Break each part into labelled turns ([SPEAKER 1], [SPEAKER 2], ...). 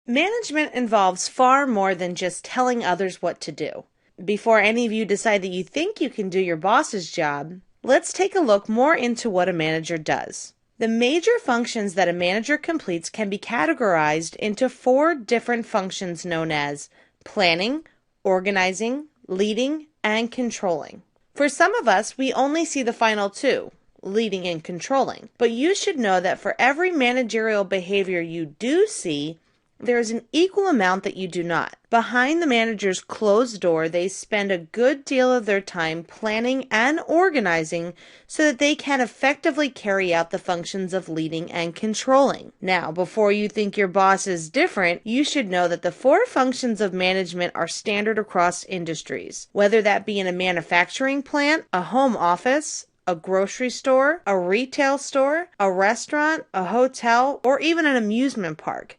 [SPEAKER 1] Management involves far more than just telling others what to do. Before any of you decide that you think you can do your boss's job, let's take a look more into what a manager does. The major functions that a manager completes can be categorized into 4 different functions known as planning, organizing, leading, and controlling. For some of us, we only see the final 2, leading and controlling. But you should know that for every managerial behavior you do see, there is an equal amount that you do not. Behind the manager's closed door, they spend a good deal of their time planning and organizing so that they can effectively carry out the functions of leading and controlling. Now, before you think your boss is different, you should know that the 4 functions of management are standard across industries, whether that be in a manufacturing plant, a home office, a grocery store, a retail store, a restaurant, a hotel, or even an amusement park.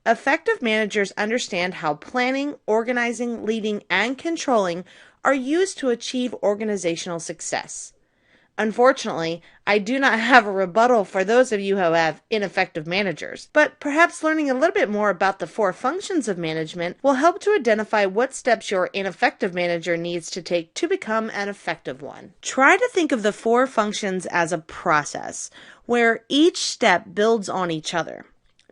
[SPEAKER 1] Effective managers understand how planning, organizing, leading, and controlling are used to achieve organizational success. Unfortunately, I do not have a rebuttal for those of you who have ineffective managers, but perhaps learning a little bit more about the 4 functions of management will help to identify what steps your ineffective manager needs to take to become an effective one. Try to think of the 4 functions as a process, where each step builds on each other.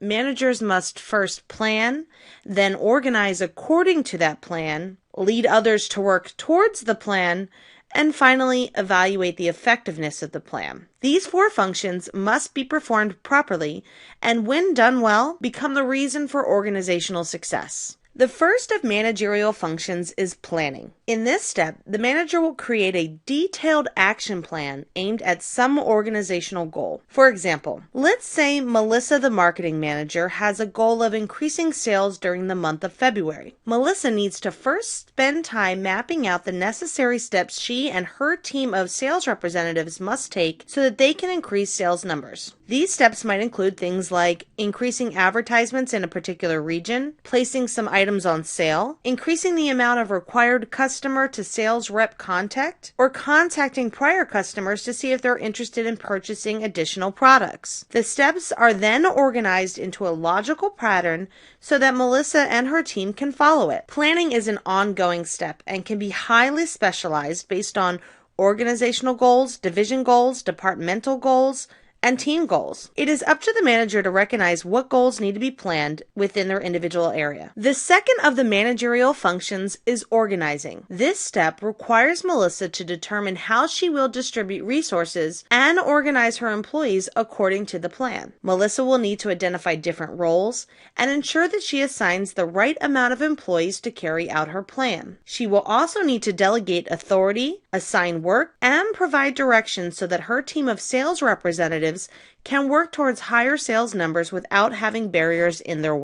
[SPEAKER 1] Managers must first plan, then organize according to that plan, lead others to work towards the plan, and finally evaluate the effectiveness of the plan. These 4 functions must be performed properly and, when done well, become the reason for organizational success. The first of managerial functions is planning. In this step, the manager will create a detailed action plan aimed at some organizational goal. For example, let's say Melissa, the marketing manager, has a goal of increasing sales during the month of February. Melissa needs to first spend time mapping out the necessary steps she and her team of sales representatives must take so that they can increase sales numbers. These steps might include things like increasing advertisements in a particular region, placing some items on sale, increasing the amount of required customer to sales rep contact, or contacting prior customers to see if they're interested in purchasing additional products. The steps are then organized into a logical pattern so that Melissa and her team can follow it. Planning is an ongoing step and can be highly specialized based on organizational goals, division goals, departmental goals, and team goals. It is up to the manager to recognize what goals need to be planned within their individual area. The second of the managerial functions is organizing. This step requires Melissa to determine how she will distribute resources and organize her employees according to the plan. Melissa will need to identify different roles and ensure that she assigns the right amount of employees to carry out her plan. She will also need to delegate authority, assign work, and provide direction so that her team of sales representatives can work towards higher sales numbers without having barriers in their way.